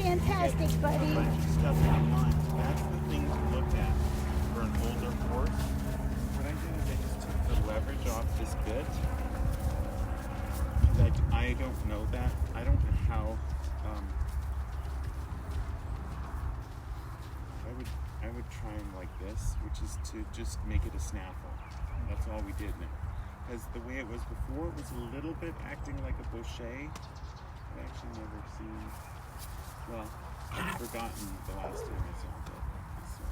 fantastic, buddy. A bunch of stuff online. That's the thing to look at for an older horse. What I did is I just took the leverage off this bit. Because I don't know that. I don't know how. I would try him like this, which is to just make it a snaffle. That's all we did now. Because the way it was before, it was a little bit acting like a boucher. I've actually never seen. Well, I've forgotten the last time I saw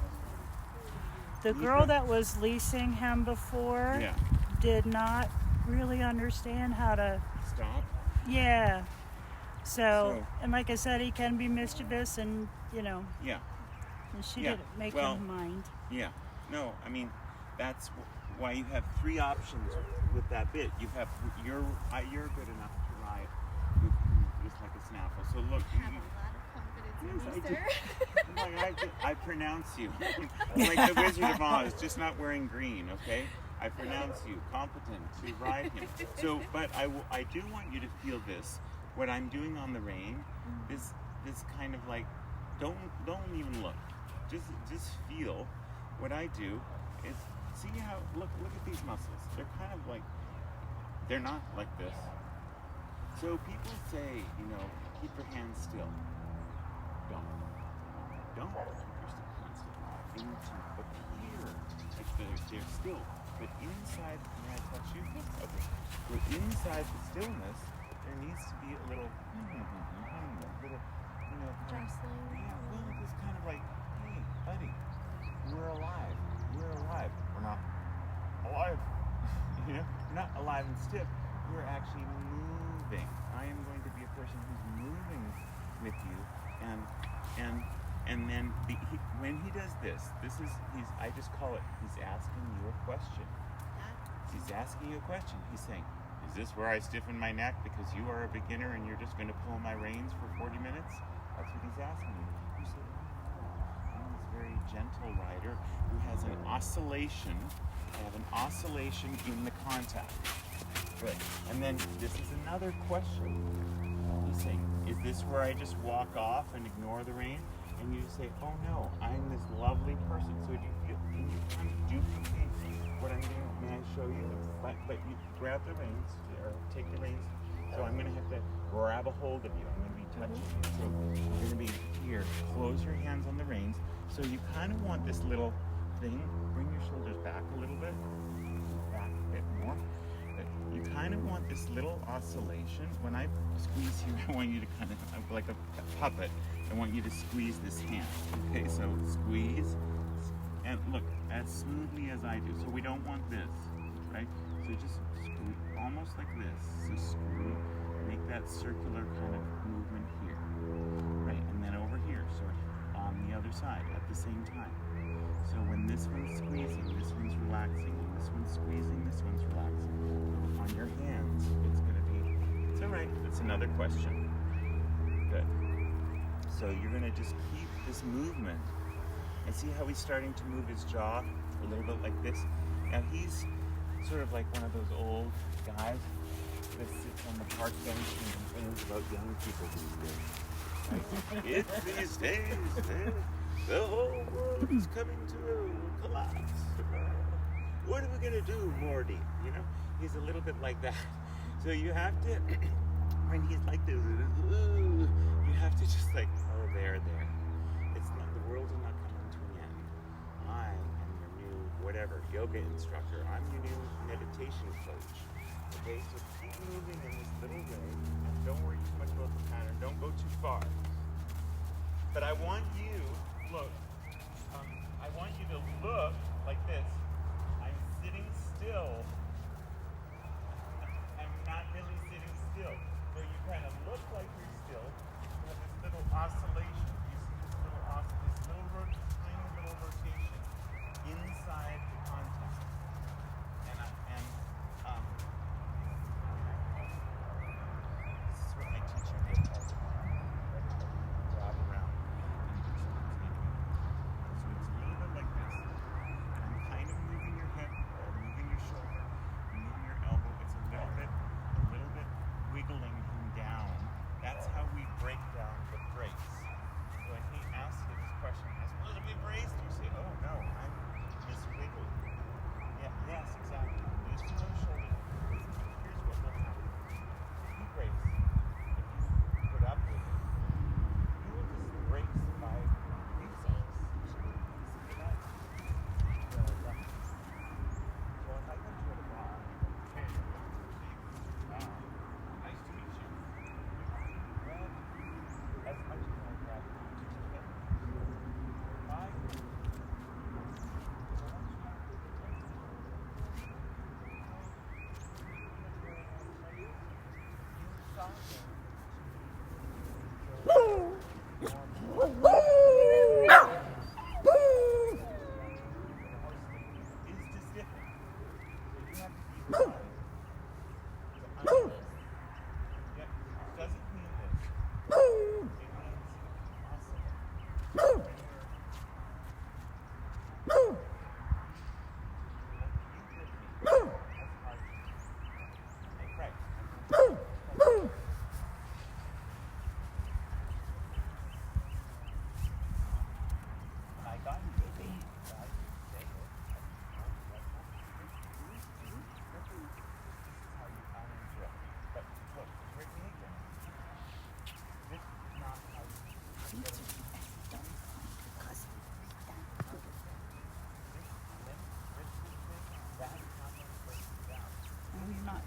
that. The girl that was leasing him before did not really understand how to stop. Yeah. So, and like I said, he can be mischievous, and and she didn't make him mind. Yeah. No, I mean, that's why you have three options with that bit. You have you're good enough to ride with just like a snaffle. So look, I have a lot of confidence in you, sir. I pronounce you like the Wizard of Oz, just not wearing green. Okay, I pronounce you competent to ride him. So, but I do want you to feel this. What I'm doing on the rein, this kind of like, don't even look. Just feel. What I do is see how look at these muscles. They're kind of like, they're not like this. So people say, keep your hands still. Don't keep your hands still. They need to appear like they're still. But inside, may I touch you? Okay. But inside the stillness, there needs to be a little, Jostling. Yeah, well, it's kind of like, hey, buddy, we're alive. We're not alive. We're not alive and stiff. We're actually moving. I am going to be a person who's moving with you, and then when he does this is I just call it, he's asking you a question. He's asking you a question. He's saying, is this where I stiffen my neck because you are a beginner and you're just going to pull my reins for 40 minutes? That's what he's asking you. You say, I'm this very gentle rider who has an oscillation. I have an oscillation in the contact. Good. And then this is another question. He's saying, is this where I just walk off and ignore the rein? And you say, oh no, I'm this lovely person. So can you kind of duplicate what I'm doing? May I show you? But you grab the reins, or take the reins. So I'm going to have to grab a hold of you. I'm going to be touching you. So you're going to be here. Close your hands on the reins. So you kind of want this little thing. Bring your shoulders back a little bit. Back a bit more. But you kind of want this little oscillation. When I squeeze here, I want you to kind of, like a puppet, I want you to squeeze this hand. Okay, so squeeze. And look, as smoothly as I do. So we don't want this, right? So just screw, almost like this. So screw, make that circular kind of movement here, right? And then over here, so on the other side at the same time. So when this one's squeezing, this one's relaxing, and this one's squeezing, this one's relaxing. On your hands, it's gonna be, it's all right, that's another question. Good. So you're gonna just keep this movement. And see how he's starting to move his jaw a little bit like this? Now he's sort of like one of those old guys that sits on the park bench and complains about young people these days. Right? It's these days, the whole world is coming to collapse. What are we gonna do, Morty? He's a little bit like that. So you have to, when he's like this, you have to just like, oh, there. It's not, the world is not coming to an end. I am your new whatever yoga instructor. I'm your new meditation coach. Okay, so keep moving in this little way, and don't worry too much about the pattern. Don't go too far. But I want you, look. I want you to look like this. I'm sitting still. I'm not really sitting still. So you kind of look like you're still. You have this little oscillation. This tiny little rotation inside the contact. This is what my teacher did. Grab around. So it's a little bit like this. I'm kind of moving your hip or moving your shoulder. just different. You have to be right. Yeah, doesn't mean this. It means possible.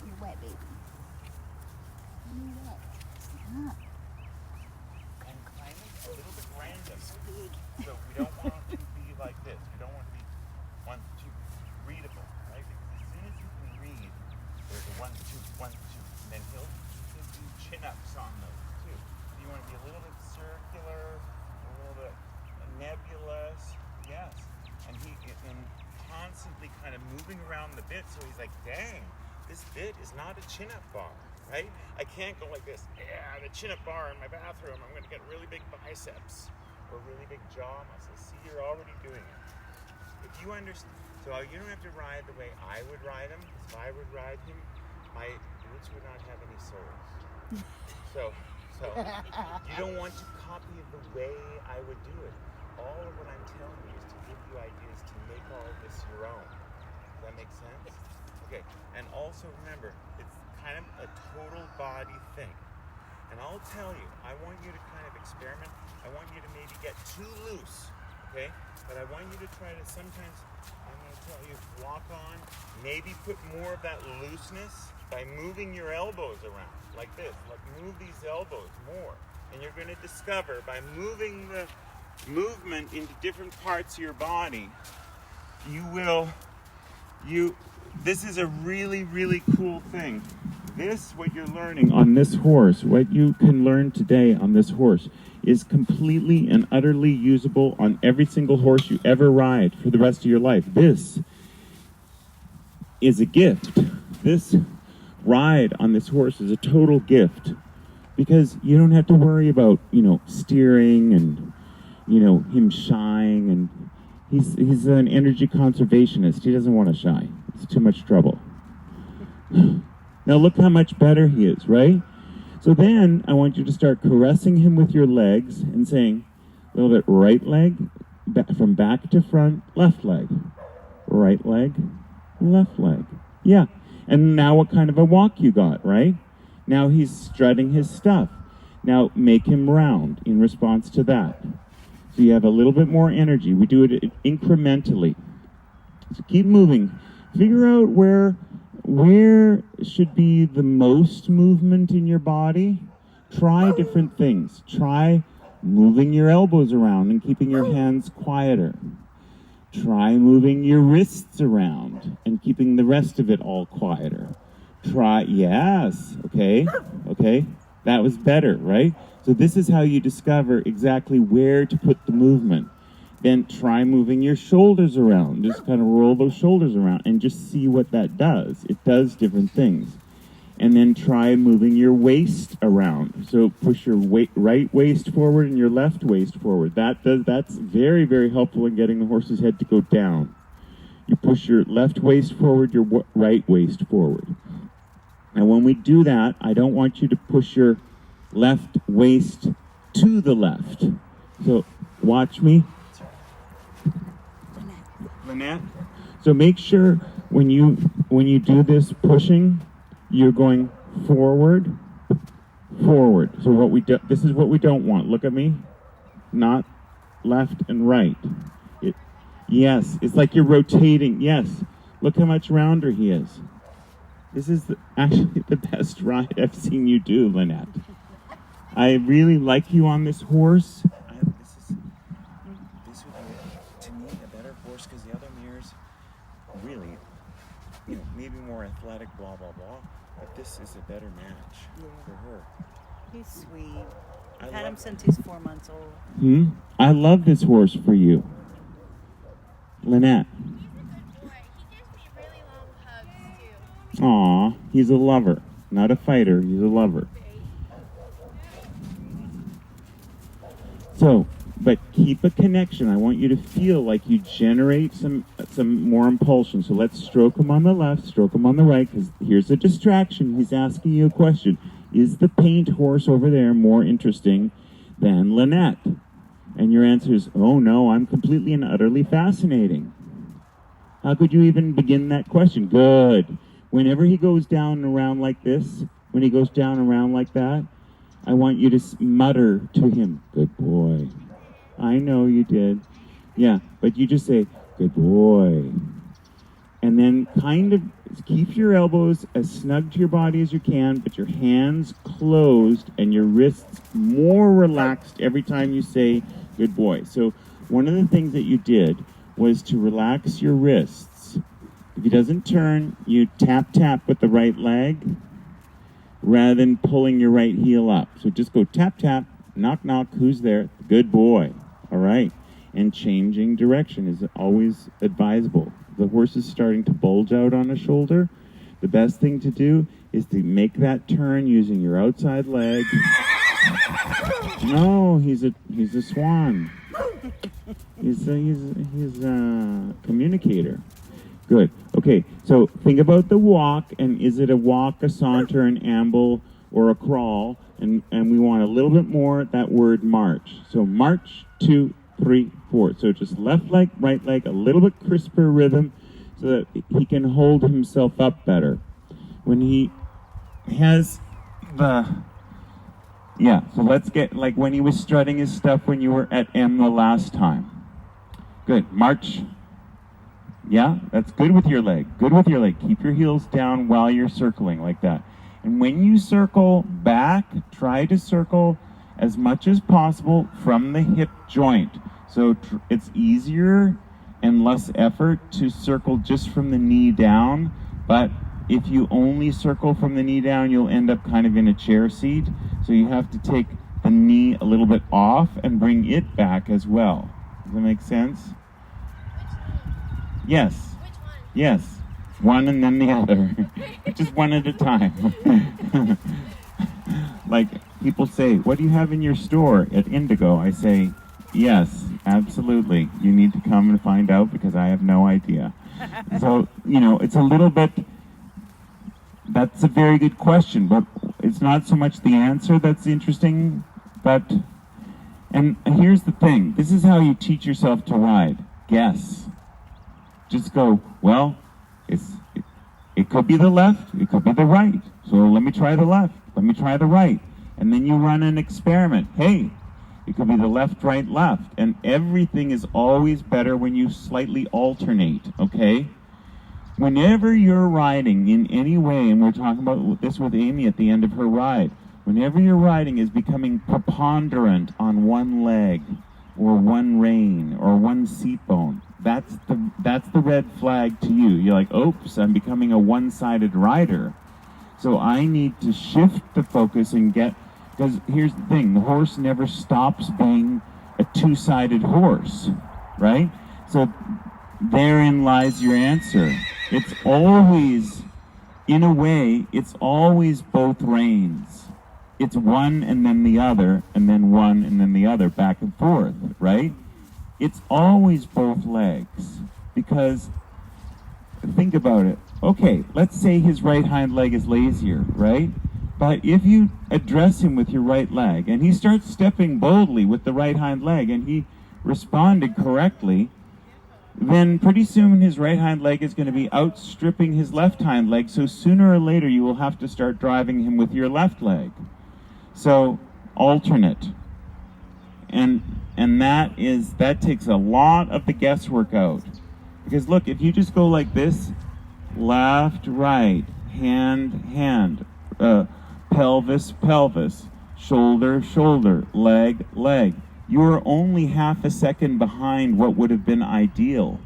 You're wet, baby. You're wet. Stop. And climbing a little bit random. So we don't want to be like this. We don't want to be 1, 2, readable, right? Because as soon as you can read, there's a 1, 2, 1, 2, and then he'll do chin-ups on those too. So you want to be a little bit circular, a little bit nebulous, yes. And constantly kind of moving around the bit, so he's like, dang, this bit is not a chin-up bar, right? I can't go like this, yeah, the chin-up bar in my bathroom, I'm going to get really big biceps or really big jaw muscles. See, you're already doing it. If you understand, so you don't have to ride the way I would ride him, because if I would ride him, my boots would not have any soles. So you don't want to copy the way I would do it. All of what I'm telling you is to give you ideas to make all of this your own. Does that make sense? Okay, and also remember, it's kind of a total body thing. And I'll tell you, I want you to kind of experiment. I want you to maybe get too loose, okay? But I want you to try to sometimes, I'm going to tell you, walk on, maybe put more of that looseness by moving your elbows around, like this. Like move these elbows more. And you're going to discover by moving the movement into different parts of your body, this is a really, really cool thing. What you're learning on this horse, what you can learn today on this horse, is completely and utterly usable on every single horse you ever ride for the rest of your life. This is a gift. This ride on this horse is a total gift, because you don't have to worry about, steering and, him shying, and he's an energy conservationist. He doesn't want to shy. It's too much trouble. Now look how much better he is, right? So then I want you to start caressing him with your legs and saying, a little bit right leg, from back to front, left leg. Right leg, left leg. Yeah. And now what kind of a walk you got, right? Now he's strutting his stuff. Now make him round in response to that. So you have a little bit more energy. We do it incrementally. So keep moving. Figure out where should be the most movement in your body. Try different things. Try moving your elbows around and keeping your hands quieter. Try moving your wrists around and keeping the rest of it all quieter. Yes, okay, that was better, right? So this is how you discover exactly where to put the movement. Then try moving your shoulders around. Just kind of roll those shoulders around and just see what that does. It does different things. And then try moving your waist around. So push your right waist forward and your left waist forward. That's very, very helpful in getting the horse's head to go down. You push your left waist forward, your right waist forward. Now when we do that, I don't want you to push your left waist to the left. So watch me. Linette. So make sure when you do this pushing, you're going forward. So this is what we don't want. Look at me. Not left and right. Yes, it's like you're rotating. Yes. Look how much rounder he is. This is actually the best ride I've seen you do, Linette. I really like you on this horse. This would be, to me, a better horse, because the other mares really, maybe more athletic, blah, blah, blah. But this is a better match for her. He's sweet. I've had him since he's 4 months old. I love this horse for you. Linette. He's a good boy. He gives me really long hugs, too. Aw, he's a lover. Not a fighter, he's a lover. So, but keep a connection. I want you to feel like you generate some more impulsion. So let's stroke him on the left, stroke him on the right, because here's a distraction. He's asking you a question. Is the paint horse over there more interesting than Linette? And your answer is, oh no, I'm completely and utterly fascinating. How could you even begin that question? Good. Whenever he goes down and around like this, when he goes down and around like that, I want you to mutter to him, good boy. I know you did. Yeah, but you just say, good boy. And then kind of keep your elbows as snug to your body as you can, but your hands closed and your wrists more relaxed every time you say, good boy. So one of the things that you did was to relax your wrists. If he doesn't turn, you tap with the right leg rather than pulling your right heel up. So just go tap, knock, who's there? Good boy. All right. And changing direction is always advisable. If the horse is starting to bulge out on a shoulder, the best thing to do is to make that turn using your outside leg. No, he's a swan. He's a communicator. Good. Okay, so think about the walk, and is it a walk, a saunter, an amble, or a crawl? And we want a little bit more that word march. So march, 2, 3, 4. So just left leg, right leg, a little bit crisper rhythm so that he can hold himself up better. When he has so let's get, like when he was strutting his stuff when you were at M the last time. Good. March. Yeah, that's good with your leg. Good with your leg. Keep your heels down while you're circling like that. And when you circle back, try to circle as much as possible from the hip joint. So it's easier and less effort to circle just from the knee down. But if you only circle from the knee down, you'll end up kind of in a chair seat. So you have to take the knee a little bit off and bring it back as well. Does that make sense? Yes. Which one? Yes. One and then the other. Just one at a time. Like people say, what do you have in your store at Indigo? I say, yes, absolutely. You need to come and find out because I have no idea. So, it's a little bit, that's a very good question, but it's not so much the answer that's interesting, and here's the thing. This is how you teach yourself to ride. Guess. Just go, well, it could be the left, it could be the right. So let me try the left, let me try the right. And then you run an experiment. Hey, it could be the left, right, left. And everything is always better when you slightly alternate, okay? Whenever you're riding in any way, and we're talking about this with Amy at the end of her ride, whenever your riding is becoming preponderant on one leg, or one rein, or one seat bone, that's the red flag to you. You're like, oops, I'm becoming a one-sided rider. So I need to shift the focus and because here's the thing, the horse never stops being a two-sided horse, right? So therein lies your answer. It's always, in a way, it's always both reins. It's one and then the other, and then one and then the other, back and forth, right? It's always both legs, because think about it. Okay, let's say his right hind leg is lazier, right? But if you address him with your right leg, and he starts stepping boldly with the right hind leg, and he responded correctly, then pretty soon his right hind leg is going to be outstripping his left hind leg, so sooner or later you will have to start driving him with your left leg. So, alternate. And that takes a lot of the guesswork out. Because look, if you just go like this, left, right, hand, pelvis, shoulder, leg, you're only half a second behind what would have been ideal.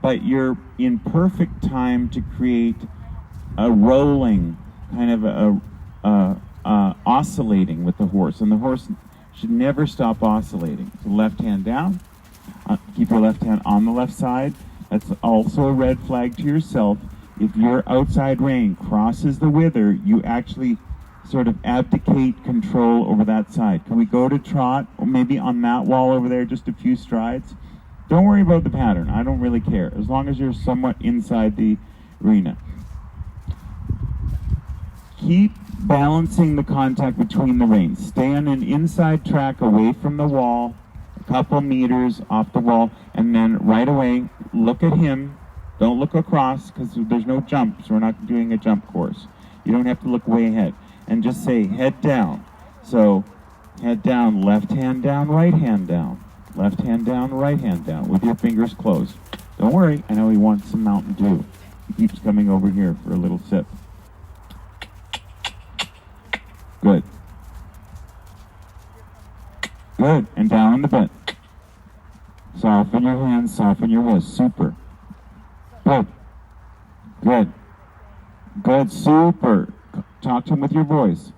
But you're in perfect time to create a rolling, kind of oscillating with the horse, and the horse should never stop oscillating. So left hand down, keep your left hand on the left side. That's also a red flag to yourself. If your outside rein crosses the wither, you actually sort of abdicate control over that side. Can we go to trot, or maybe on that wall over there, just a few strides? Don't worry about the pattern. I don't really care, as long as you're somewhat inside the arena. Keep balancing the contact between the reins. Stay on an inside track away from the wall, a couple meters off the wall, and then right away, look at him. Don't look across, because there's no jumps. We're not doing a jump course. You don't have to look way ahead. And just say, head down. So, head down, left hand down, right hand down. Left hand down, right hand down, with your fingers closed. Don't worry, I know he wants some Mountain Dew. He keeps coming over here for a little sip. Good. Good, and down in the bit. Soften your hands, soften your wrists. Super. Good. Good. Good, super. Talk to him with your voice.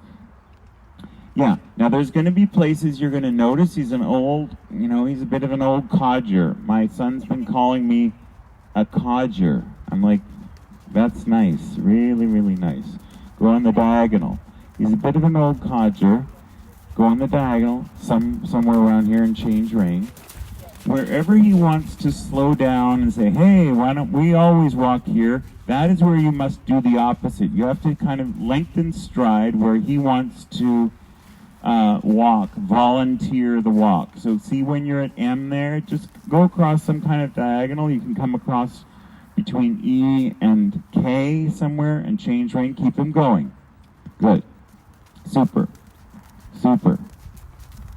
Yeah, now there's going to be places you're going to notice he's an old, he's a bit of an old codger. My son's been calling me a codger. I'm like, that's nice, really, really nice. Go on the diagonal. He's a bit of an old codger. Go on the diagonal, somewhere around here, and change rein. Wherever he wants to slow down and say, hey, why don't we always walk here, that is where you must do the opposite. You have to kind of lengthen stride where he wants to walk, volunteer the walk. So see when you're at M there, just go across some kind of diagonal. You can come across between E and K somewhere and change rein. Keep him going. Good. Super. Super.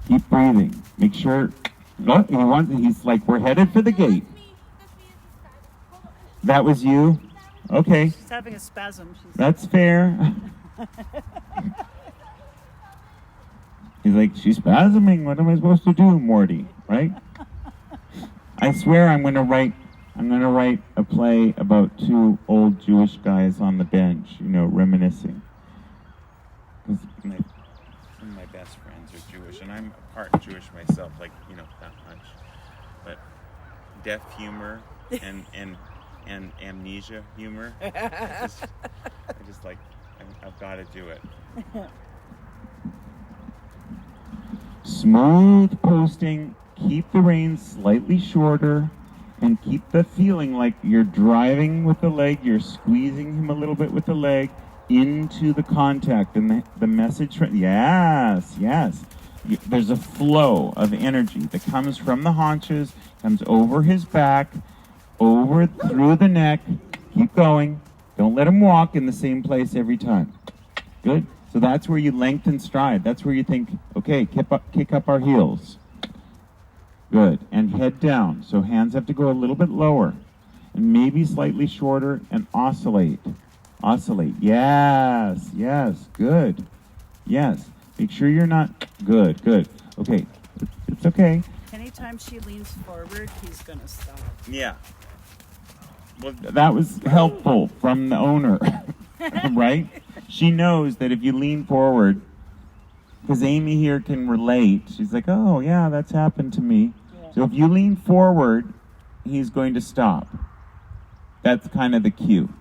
Keep breathing. Make sure. Look, he's like, we're headed for the gate. That was you? Okay. She's having a spasm. That's fair. He's like, she's spasming. What am I supposed to do, Morty? Right? I swear I'm gonna write a play about two old Jewish guys on the bench, reminiscing. Because some of my best friends are Jewish, and I'm part Jewish myself, that much. But deaf humor and amnesia humor, I've got to do it. Smooth posting, keep the reins slightly shorter, and keep the feeling like you're driving with the leg, you're squeezing him a little bit with the leg into the contact, and the message, yes. There's a flow of energy that comes from the haunches, comes over his back, over through the neck. Keep going. Don't let him walk in the same place every time. Good. So that's where you lengthen stride. That's where you think, okay, kick up our heels. Good. And head down. So hands have to go a little bit lower. And maybe slightly shorter, and oscillate. Oscillate. Yes. Good. Yes. Make sure you're not... Good. Okay. It's okay. Anytime she leans forward, he's going to stop. Yeah. Well, that was helpful from the owner, right? She knows that if you lean forward, because Amy here can relate, she's like, oh, yeah, that's happened to me. Yeah. So if you lean forward, he's going to stop. That's kind of the cue.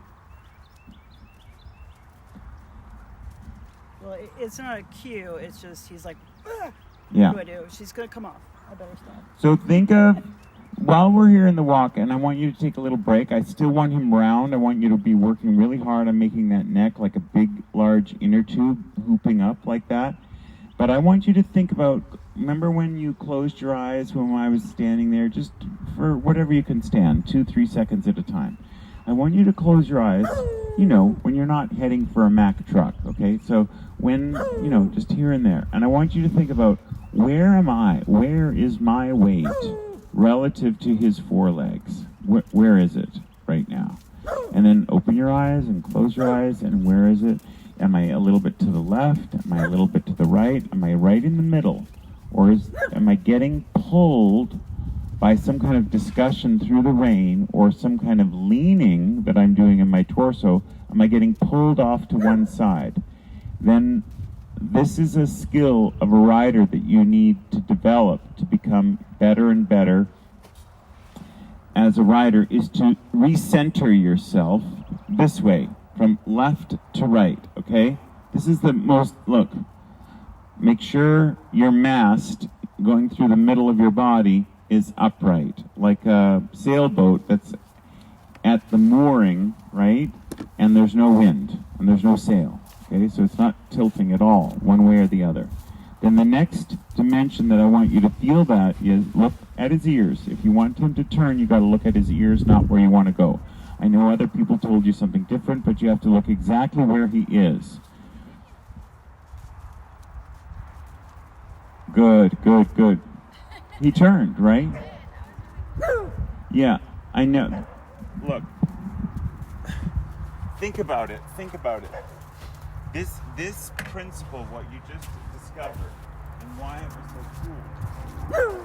Well, it's not a cue, it's just he's like, yeah. What do I do? She's going to come off. I better stop. So think of, while we're here in the walk, and I want you to take a little break, I still want him round. I want you to be working really hard on making that neck like a big, large inner tube, hooping up like that. But I want you to think about, remember when you closed your eyes when I was standing there, just for whatever you can stand, 2-3 seconds at a time. I want you to close your eyes, when you're not heading for a Mack truck, okay? So when, just here and there. And I want you to think about, where am I? Where is my weight relative to his forelegs? Where is it right now? And then open your eyes and close your eyes, and where is it? Am I a little bit to the left? Am I a little bit to the right? Am I right in the middle? Or am I getting pulled by some kind of discussion through the rein, or some kind of leaning that I'm doing in my torso Am I getting pulled off to one side? Then this is a skill of a rider that you need to develop to become better and better as a rider, is to recenter yourself this way, from left to right, okay? This is the most, look, make sure your mast going through the middle of your body is upright, like a sailboat that's at the mooring, right? And there's no wind, and there's no sail, okay? So it's not tilting at all, one way or the other. Then the next dimension that I want you to feel that is look at his ears. If you want him to turn, you got to look at his ears, not where you want to go. I know other people told you something different, but you have to look exactly where he is. Good, good, good. He turned, right? Yeah, I know. Look. Think about it. Think about it. This principle, what you just discovered, and why it was so cool.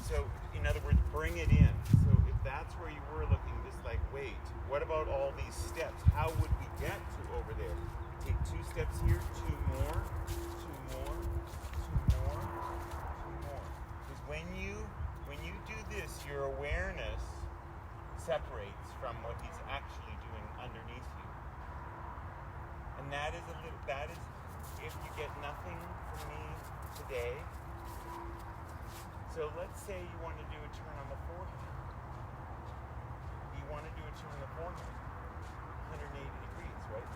So, in other words, bring it in. So if that's where you were looking, just like, wait, what about all these steps? How would we get to over there? Take 2 steps here, 2 more, 2 more, 2 more, 2 more. Because when you do this, your awareness separates from what he's actually doing underneath you. And that is if you get nothing from me today. So let's say you want to do a turn on the forehead. You want to do a turn on the forehead, 180 degrees, right?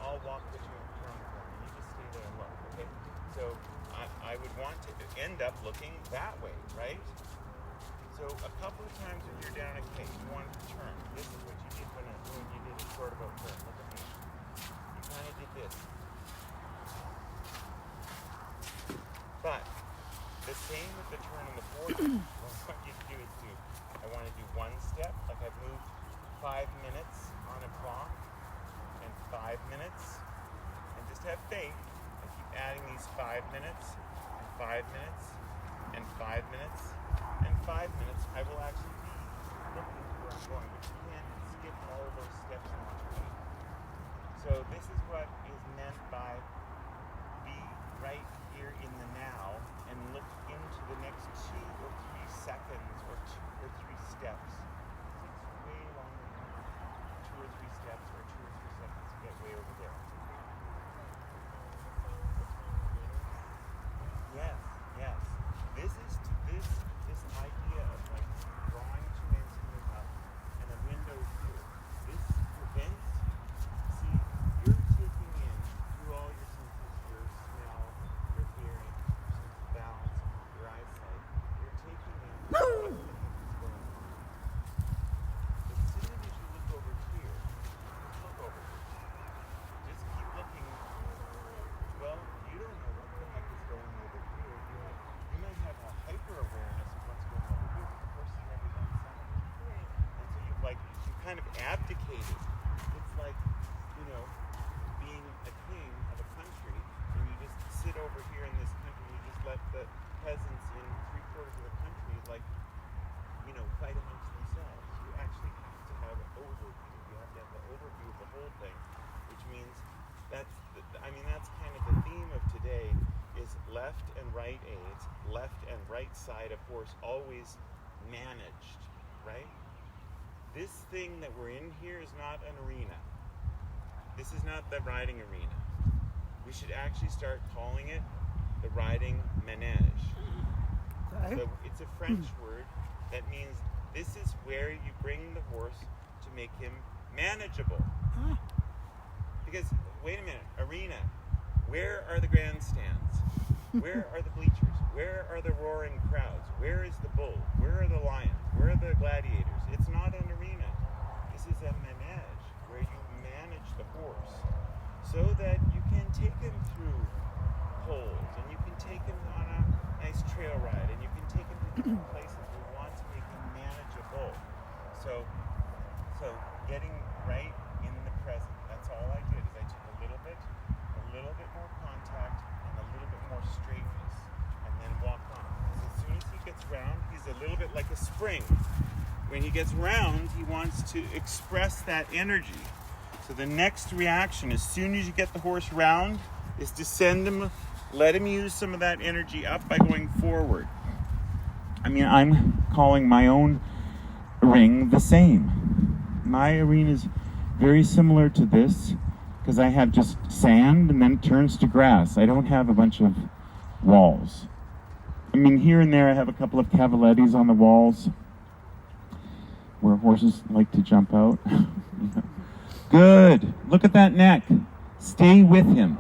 I'll walk with you and turn on the forehead. You just stay there and look, okay? So I would want to end up looking that way, right? So a couple of times when you're down at K, you want to turn. This is what you did when you did a short about turn. Look at me. You kind of did this. But the same with the turn on the forehead. What I want you to do is I want to do 1 step, like I've moved 5 minutes on a clock, and 5 minutes, and just have faith. I keep adding these 5 minutes, and 5 minutes, and 5 minutes, and 5 minutes. I will actually be looking to where I'm going, but you can't skip all those steps in between. So this is what is meant by be right here in the now, and look into the next 2 or 3 seconds or 2 or 3 steps. It takes way longer than 2 or 3 steps or 2 or 3 seconds to get way over there. Yes, yes. This idea of like drawing 2 instruments up and a window here. This prevents. See, you're taking in through all your senses, your smell, your hearing, your balance, your eyesight. You're taking in what the heck is going on. As soon as you look over here, just look over here. Just keep looking. Well, you don't know what the heck is going over here. You might have a hyper awareness of what's going over here, but the person never done something. And so you kind of abdicated. It's like, being a king of a country, and you just sit over here in this country, you just let the peasants in 3/4 of the country, fight amongst themselves. You actually have to have an overview. You have to have the overview of the whole thing, which means that's kind of the theme of today is left and right aids, left and right side of horse always managed, right? This thing that we're in here is not an arena. This is not the riding arena. We should actually start calling it the riding manège. Okay. So it's a French word that means this is where you bring the horse to make him manageable. Huh. Because, wait a minute, arena, where are the grandstands? Where are the bleachers? Where are the roaring crowds? Where is the bull? Where are the lions? Where are the gladiators? It's not an arena. This is a manège where you manage the horse so that you can take him through holes and you can take him on a nice trail ride and you can take him to different places. We want to make him manageable. So getting right in the present. That's all I did, is I took a little bit more contact and a little bit more straightness and then walked on. Because as soon as he gets round, he's a little bit like a spring. When he gets round, he wants to express that energy. So the next reaction, as soon as you get the horse round, is to send him, let him use some of that energy up by going forward. I mean, I'm calling my own ring the same. My arena is very similar to this because I have just sand and then it turns to grass. I don't have a bunch of walls. I mean, here and there I have a couple of cavalettis on the walls where horses like to jump out. Good. Look at that neck. Stay with him.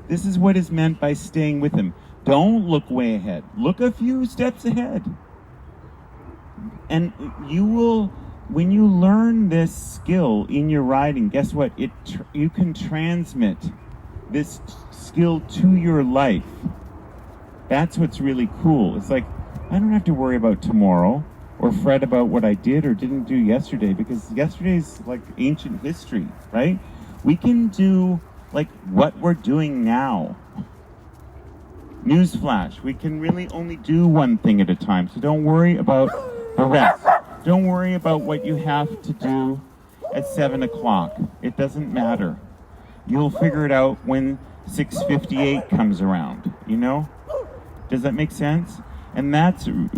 This is what is meant by staying with him. Don't look way ahead. Look a few steps ahead. And you will, when you learn this skill in your riding, guess what? You can transmit this skill to your life. That's what's really cool. It's like, I don't have to worry about tomorrow or fret about what I did or didn't do yesterday, because yesterday's like ancient history, right? We can do like what we're doing now. Newsflash, we can really only do one thing at a time, so don't worry about the rest. Don't worry about what you have to do at 7 o'clock. It doesn't matter. You'll figure it out when 6:58 comes around, you know? Does that make sense? And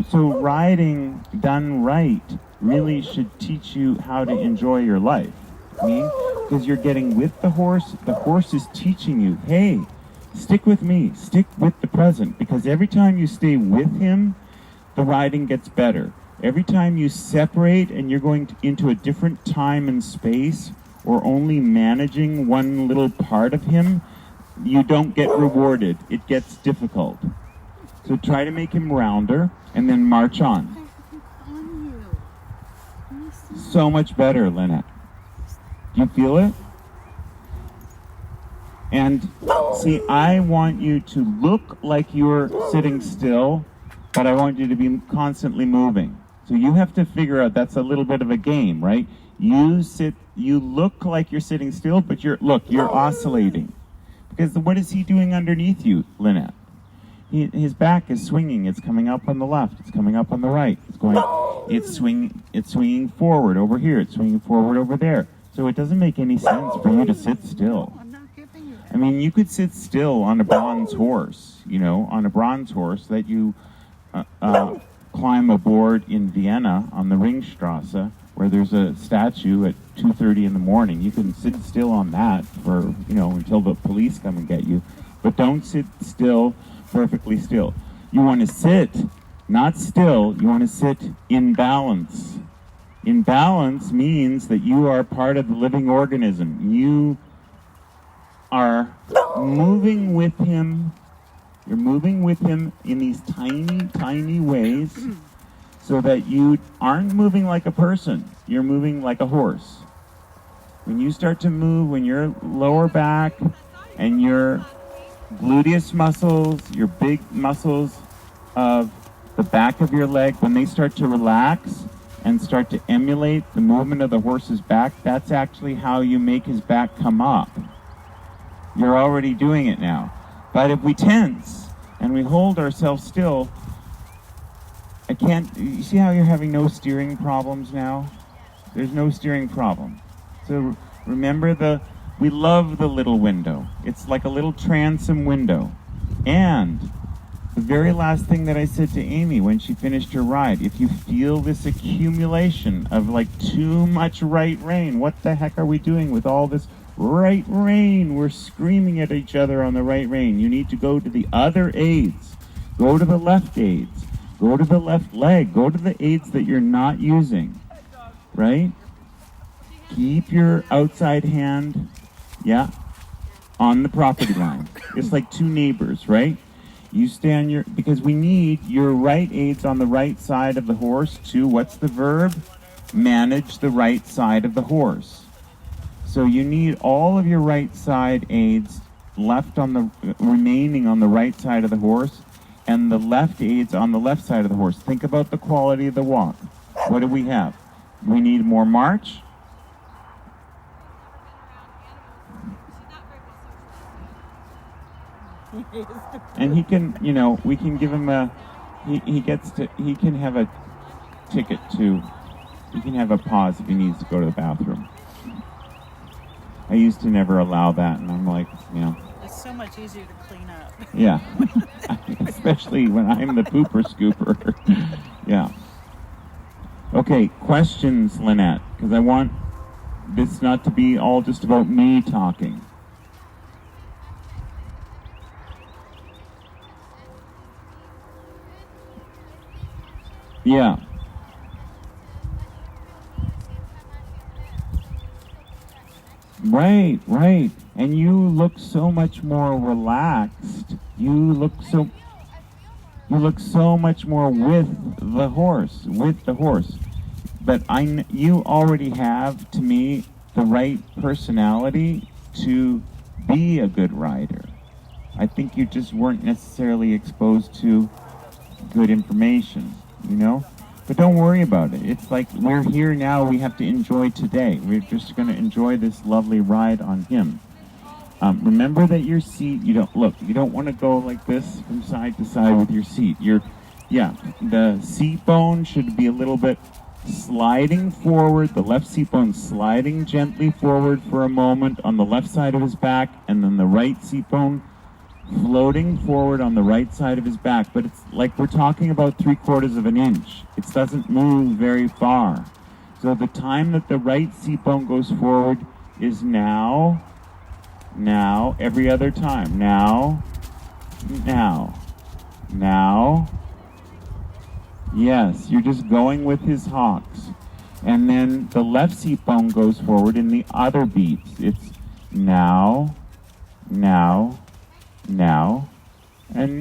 so riding done right really should teach you how to enjoy your life. I mean, because you're getting with the horse is teaching you, hey, stick with me, stick with the present, because every time you stay with him, the riding gets better. Every time you separate and you're going into a different time and space, or only managing one little part of him, you don't get rewarded. It gets difficult. So try to make him rounder and then march on. So much better, Linette. Do you feel it? And see, I want you to look like you're sitting still, but I want you to be constantly moving. So you have to figure out, that's a little bit of a game, right? You look like you're sitting still, but you're oscillating. Because what is he doing underneath you, Linette? His back is swinging. It's coming up on the left. It's coming up on the right. It's swinging forward over here. It's swinging forward over there. So it doesn't make any sense for you to sit still. I mean, you could sit still on a bronze horse, on a bronze horse that you climb aboard in Vienna on the Ringstrasse, where there's a statue at 2:30 in the morning. You can sit still on that for, until the police come and get you. But don't sit still, perfectly still. You want to sit, not still, you want to sit in balance. In balance means that you are part of the living organism. You are moving with him. You're moving with him in these tiny, tiny ways so that you aren't moving like a person. You're moving like a horse. When you start to move, when your lower back and your gluteus muscles, your big muscles of the back of your leg, when they start to relax and start to emulate the movement of the horse's back, that's actually how you make his back come up. You're already doing it now. But if we tense and we hold ourselves still, you see how you're having no steering problems now? There's no steering problem. So remember we love the little window. It's like a little transom window. And the very last thing that I said to Amy when she finished her ride, if you feel this accumulation of like too much right rein, what the heck are we doing with all this right rein. We're screaming at each other on the right rein. You need to go to the other aids. Go to the left aids. Go to the left leg. Go to the aids that you're not using, right? Keep your outside hand, yeah, on the property line. It's like two neighbors, right? You stay on your, because we need your right aids on the right side of the horse to, what's the verb? Manage the right side of the horse. So you need all of your right side aids left on the, remaining on the right side of the horse, and the left aids on the left side of the horse. Think about the quality of the walk. What do we have? We need more march. And he can, you know, we can give him a, he can have a ticket too. He can have a pause if he needs to go to the bathroom. I used to never allow that, and I'm like, you know. It's so much easier to clean up. Yeah, especially when I'm the pooper scooper. Yeah. Okay, questions, Linette, because I want this not to be all just about me talking. Yeah. Right, right. And you look so much more relaxed. You look so much more with the horse. But you already have, to me, the right personality to be a good rider. I think you just weren't necessarily exposed to good information, you know? But don't worry about it. It's like we're here now, we have to enjoy today. We're just going to enjoy this lovely ride on him. Remember that your seat, you don't want to go like this from side to side with your seat. The seat bone should be a little bit sliding forward, the left seat bone sliding gently forward for a moment on the left side of his back, and then the right seat bone floating forward on the right side of his back. But it's like we're talking about 3/4 of an inch. It doesn't move very far. So the time that the right seat bone goes forward is now, every other time. Now. Yes, you're just going with his hocks. And then the left seat bone goes forward in the other beats. It's now, and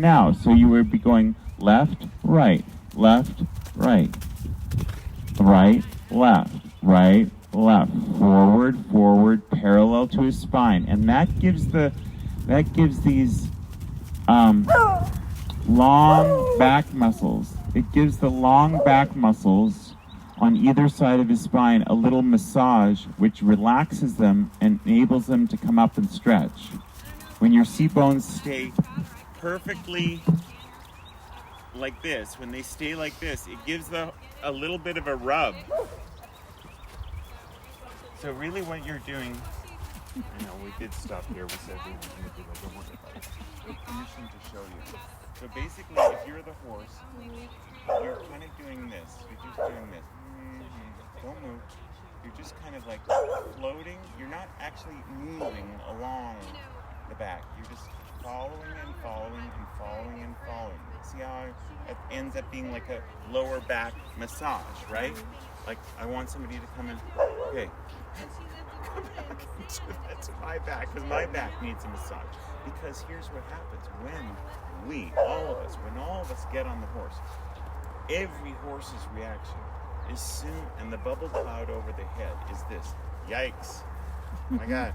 now. So you would be going left, right, right, left, forward, parallel to his spine. And that gives these long back muscles. It gives the long back muscles on either side of his spine a little massage, which relaxes them and enables them to come up and stretch. When your seat bones stay perfectly like this, when they stay like this, it gives a little bit of a rub. So really what you're doing, I know we did stop here, we said we were going to do that, don't worry about it. We're finishing to show you. So basically, if you're the horse, you're kind of doing this. You're just doing this. Don't move. You're just kind of like floating. You're not actually moving along the back. You're just following and following and following and following. See how it ends up being like a lower back massage, right? Like I want somebody to come in. Okay. Come back to my back, because my back needs a massage. Because here's what happens when all of us get on the horse. Every horse's reaction is soon, and the bubble cloud over the head is this. Yikes. Oh my God.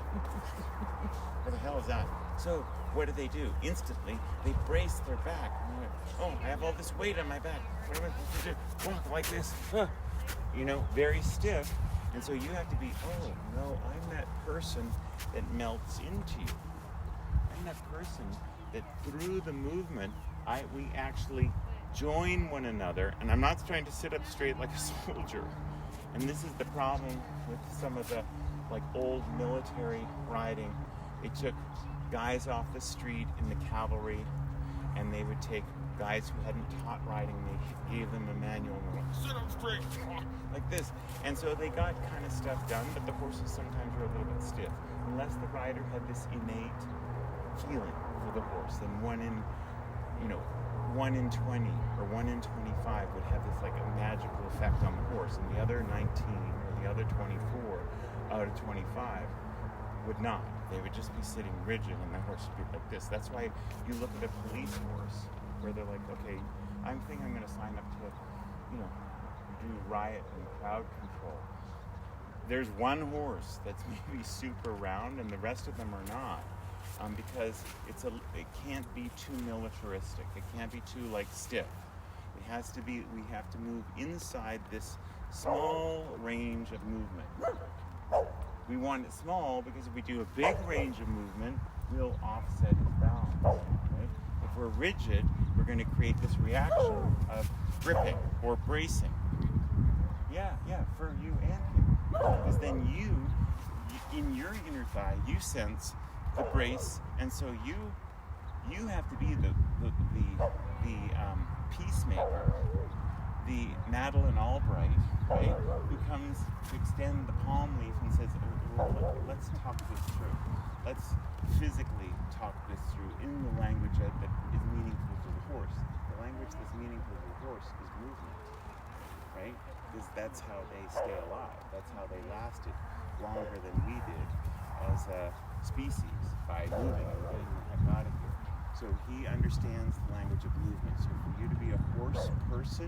What the hell is that? So what do? Instantly, they brace their back. Oh, I have all this weight on my back. What am I supposed to do? Walk like this. Very stiff. And so you have to be, oh no, I'm that person that melts into you. I'm that person that through the movement, we actually join one another. And I'm not trying to sit up straight like a soldier. And this is the problem with some of the old military riding. They took guys off the street in the cavalry and they would take guys who hadn't taught riding, they gave them a manual and they're like, sit up straight, like this. And so they got kind of stuff done, but the horses sometimes were a little bit stiff. Unless the rider had this innate feeling for the horse, then 1 in 20 or 1 in 25 would have this like a magical effect on the horse, and the other 19 or the other 24 out of 25 would not. They would just be sitting rigid and the horse would be like this. That's why you look at a police horse where they're like, okay, I think I'm going to sign up to, do riot and crowd control. There's one horse that's maybe super round and the rest of them are not. Because it can't be too militaristic. It can't be too stiff. It has to be. We have to move inside this small range of movement. We want it small because if we do a big range of movement, we'll offset its balance. Right? If we're rigid, we're going to create this reaction of gripping or bracing. Yeah, for you and him. Because then you, in your inner thigh, you sense the brace, and so you have to be the peacemaker, the Madeleine Albright, right, who comes to extend the palm leaf and says, let's talk this through. Let's physically talk this through in the language that is meaningful to the horse. The language that's meaningful to the horse is movement, right? Because that's how they stay alive. That's how they lasted longer than we did as a species, by moving and getting the heck out of here. So he understands the language of movement. So for you to be a horse person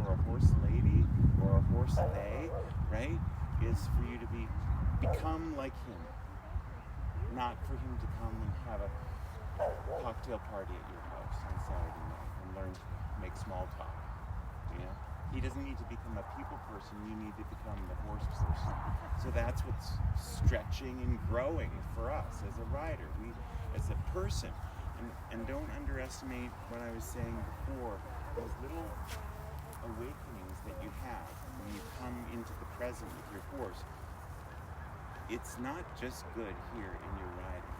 or a horse lady or a horse they, right, is for you to become like him. Not for him to come and have a cocktail party at your house on Saturday night and learn to make small talk. He doesn't need to become a people person, you need to become the horse person. So that's what's stretching and growing for us as a rider, we as a person. And don't underestimate what I was saying before, those little awakenings that you have when you come into the present with your horse. It's not just good here in your riding.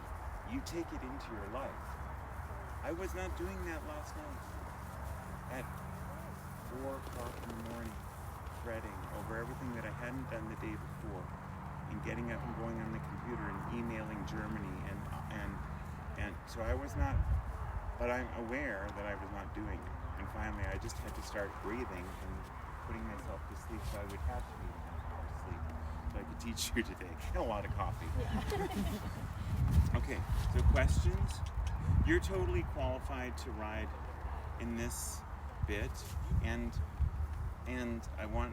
You take it into your life. I was not doing that last night. At 4 o'clock in the morning, fretting over everything that I hadn't done the day before, and getting up and going on the computer and emailing Germany, and so I was not, but I'm aware that I was not doing it. And finally, I just had to start breathing and putting myself to sleep, so I would have to be sleep, so I could teach you today. And a lot of coffee. Okay, so questions? You're totally qualified to ride in this bit, and I want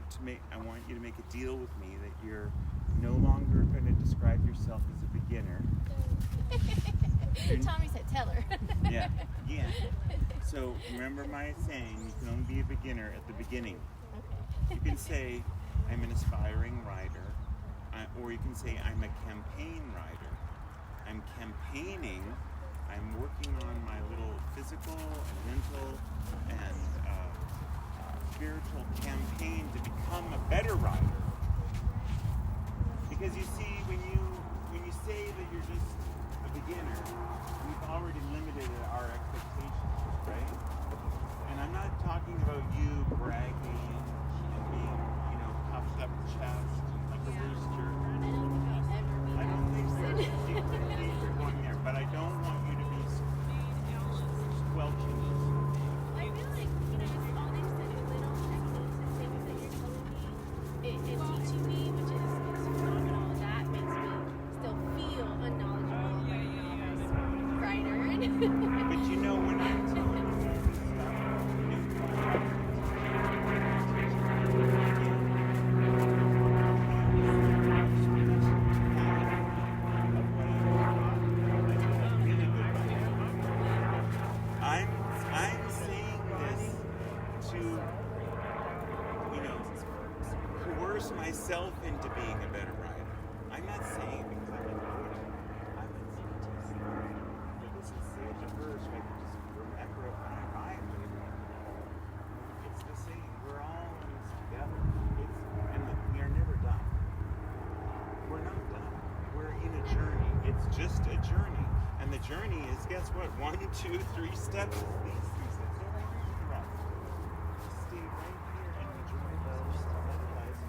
you to make a deal with me that you're no longer going to describe yourself as a beginner. Tommy said, tell her. Yeah. So remember my saying, you can only be a beginner at the beginning. Okay. You can say, I'm an aspiring rider, or you can say, I'm a campaign rider. I'm campaigning. I'm working on my little physical and mental and spiritual campaign to become a better rider. Because you see, when you say that you're just a beginner, we've already limited our expectations, right? And I'm not talking about you bragging and being, puffed up chest like a rooster. I don't think you're going there, but I don't want you to be squelching. I feel like, all these little techniques and things that you're telling me, it's teaching me, which is phenomenal. That makes me still feel unknowledgeable like a novice rider. But when I'm telling you this stuff, I'm saying this to, coerce myself into being a better rider. I'm not saying because I'm a coach. I'm a scientist. This is say it to her so I can just remember it when I ride with her. It's the same. We're all in this together. And we are never done. We're not done. We're in a journey. It's just a journey. And the journey is is, guess what? 1, 2, 3 steps. These 3 steps. Don't interrupt. Just stay right here and enjoy those. Otherwise,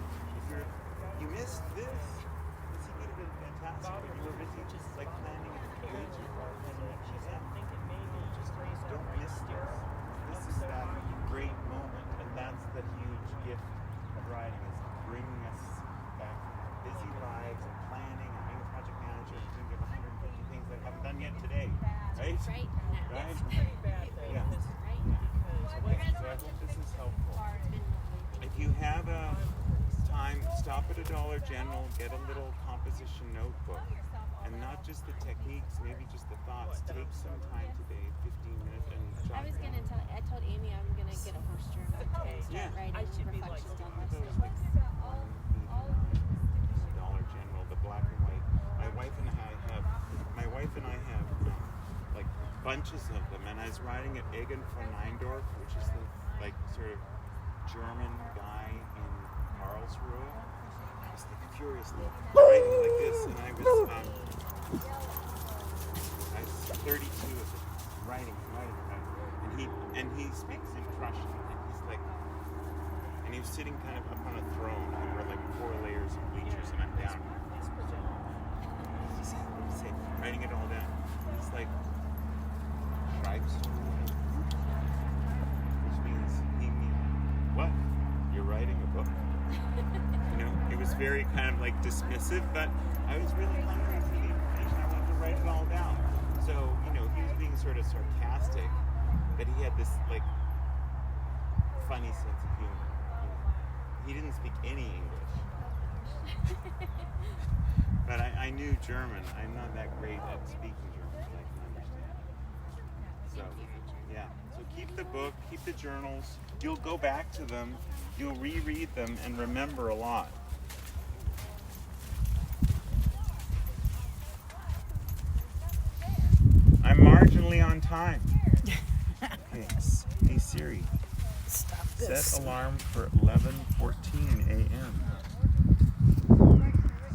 if you missed this, he could have been fantastic. If you were busy just like planning a vacation or planning a museum. Don't miss this. This is that great moment, and that's the huge gift of writing, is bringing us back from busy lives and planning and being a project manager and thinking of 150 things that I haven't done yet today, right? Right. Right? That's pretty bad. Yeah. Right. Okay, so I hope this is helpful. If you have a time, stop at a Dollar General, get a little composition notebook, and not just the techniques, maybe just the thoughts. Take some time today, 15 minutes, and jot down. I told Amy I'm gonna get a horse journal and start writing reflections on Those myself. like Dollar General, the black and white. My wife and I have like bunches of them, and I was writing at Egon von Neindorf, which is the like sort of German guy in Karlsruhe. I was like furiously writing like this, and I was 32 at the writing, and he speaks in Prussian, and he's like, and he was sitting kind of up on a throne, and there were like 4 layers of bleachers, and I'm down. He's writing it all down. He's like, Schreibst du? Which means what? You're writing a book? You know, it was very kind of like dismissive, but I was really hungry for the information. I wanted to write it all down. So, you know, he was being sort of sarcastic, but he had this like funny sense of humor. You know, he didn't speak any English. But I knew German. I'm not that great at speaking German, but I can understand it. So, yeah. So keep the book, keep the journals. You'll go back to them, you'll reread them, and remember a lot. I'm marginally on time. Okay. Hey Siri, Stop this. set alarm for 11:14 a.m.